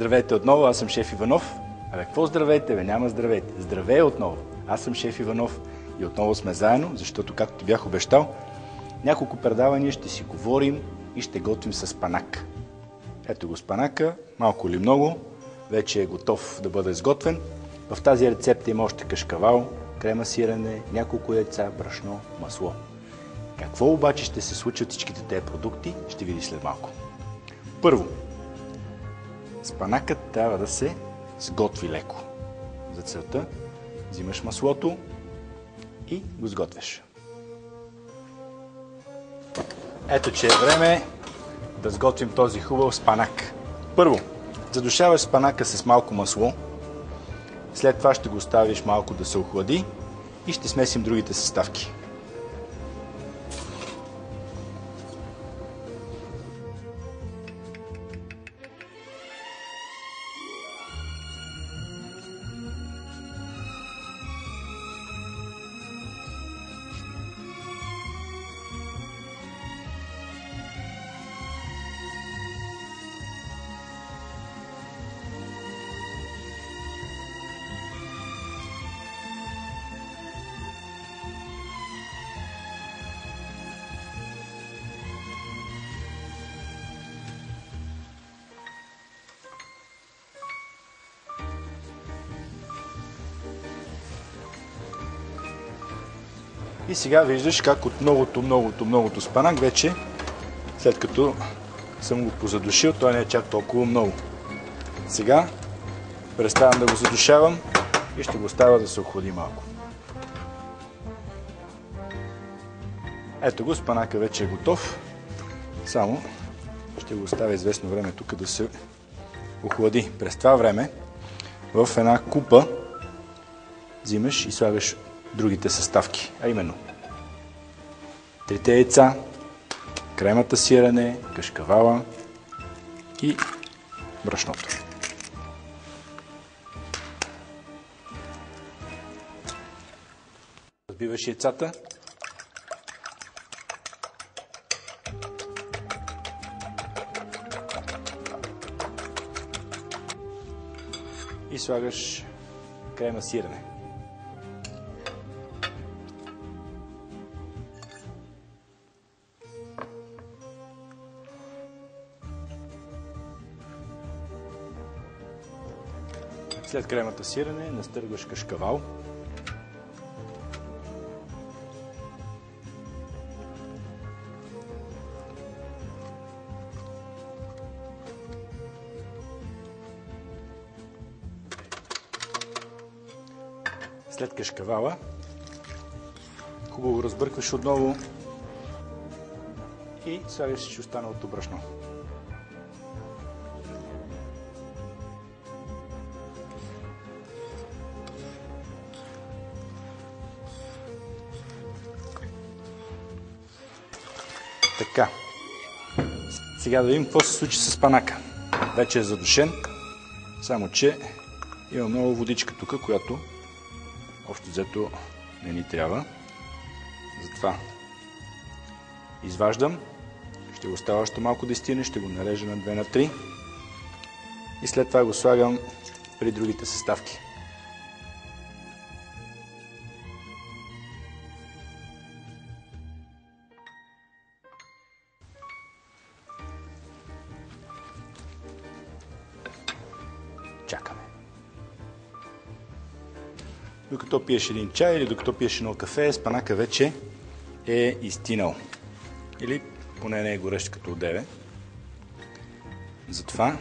Здравейте отново, аз съм шеф Иванов. Абе, какво здравейте, бе? Няма здравейте. Здравей отново. Аз съм шеф Иванов и отново сме заедно, защото, както ти бях обещал, няколко предавания ще си говорим и ще готвим с спанак. Ето го спанака, малко или много, вече е готов да бъде изготвен. В тази рецепта има още кашкавал, крема сирене, няколко яйца, брашно, масло. Какво обаче ще се случи от всичките тези продукти, ще видиш след малко. Първо, спанакът трябва да се сготви леко. За целта взимаш маслото и го сготвяш. Ето, че е време да сготвим този хубав спанак. Първо, задушаваш спанака с малко масло, след това ще го оставиш малко да се охлади и ще смесим другите съставки. И сега виждаш как от многото спанак вече, след като съм го позадушил, той не е чак толкова много. Сега преставам да го задушавам и ще го оставя да се охлади малко. Ето го, спанака вече е готов. Само ще го оставя известно време тук да се охлади. През това време в една купа взимаш и слагаш другите съставки, а именно трите яйца, кремата сирене, кашкавала и брашното. Разбиваш яйцата. И слагаш крема сирене. След кремата сирене настъргваш кашкавал. След кашкавала хубаво разбъркваш отново и слагаш останалото брашно. Така, сега да видим какво се случи с спанака. Вече е задушен, само че има много водичка тук, която общо взето не ни трябва. Затова изваждам, ще го оставя още малко да изтине, ще го нарежа на 2 на 3 и след това го слагам при другите съставки. Чакаме. Докато пиеш един чай или докато пиеш едно кафе, спанака вече е изтинал. Или поне не е горещ като одеве. Затова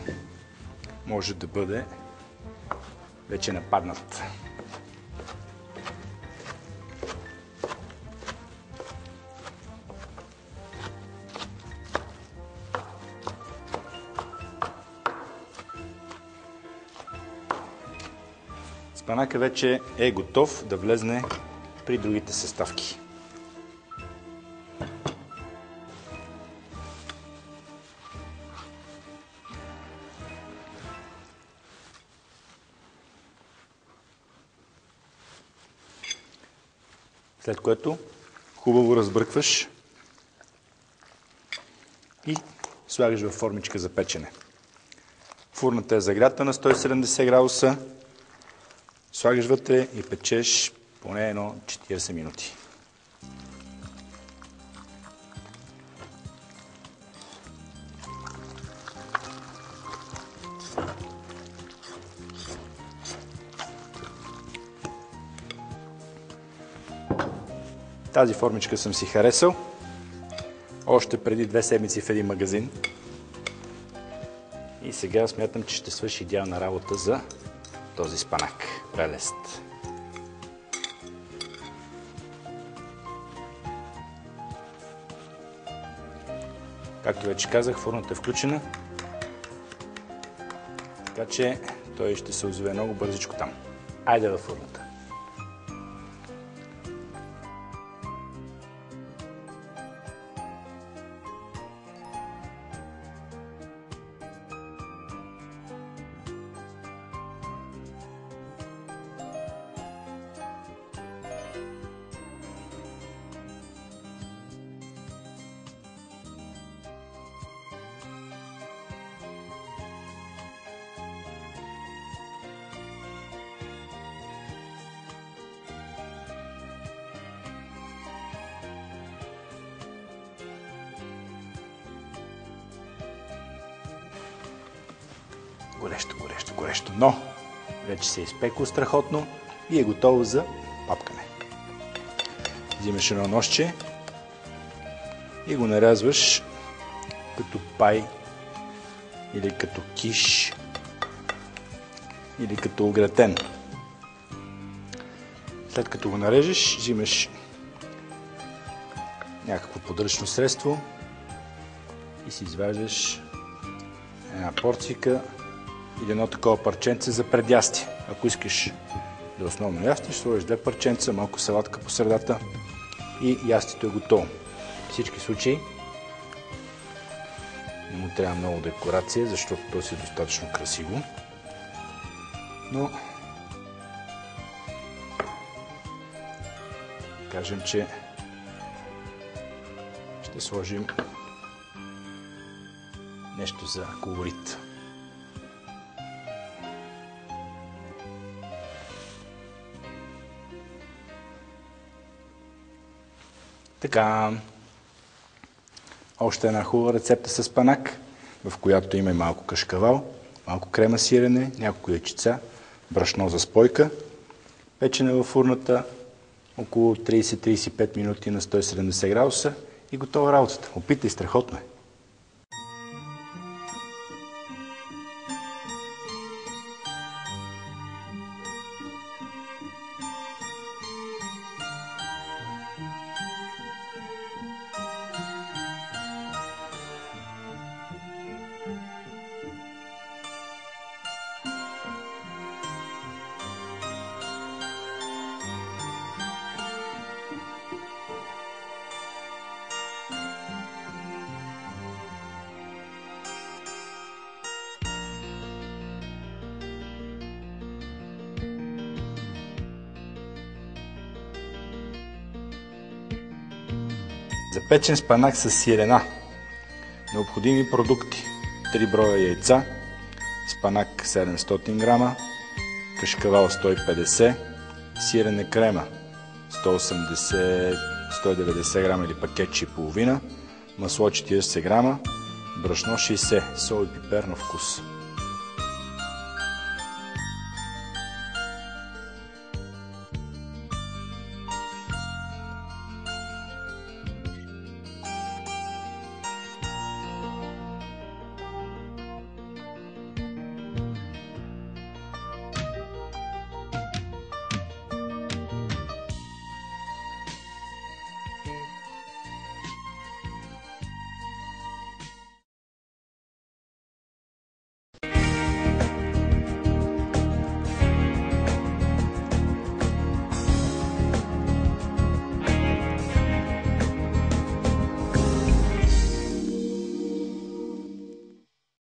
може да бъде вече нападнат. Спанака вече е готов да влезне при другите съставки. След което хубаво разбъркваш и слагаш във формичка за печене. Фурната е загрята на 170 градуса. Слагаш вътре и печеш поне едно 40 минути. Тази формичка съм си харесал още преди 2 седмици в един магазин. И сега смятам, че ще свърши идеална работа за този спанак. Прелест! Както вече казах, фурната е включена, така че той ще се озове много бързичко там. Айде във фурната! Горещо, но вече се е изпекло страхотно и е готово за папкане. Взимаш едно ножче и го нарязваш като пай или като киш или като огретен. След като го нарежеш, взимаш някакво подръчно средство и си изваждаш една порцийка или едно такова парченце за предястие. Ако искаш да основно ястие, ще сложиш 2 парченца, малко салатка по средата и ястието е готово. В всички случаи не му трябва много декорация, защото то си е достатъчно красиво. Но кажем, че ще сложим нещо за колорит. Така, още една хубава рецепта с спанак, в която има и малко кашкавал, малко крема сирене, няколко яйчица, брашно за спойка, печене във фурната около 30-35 минути на 170 градуса и готова работата. Опитай, страхотно е! За печен спанак с сирена. Необходими продукти: 3 броя яйца, спанак 700 грама, кашкавал 150, сирене крема 180-190 грама или пакетче и половина, масло 40 грама, брашно 60, сол и пипер на вкус.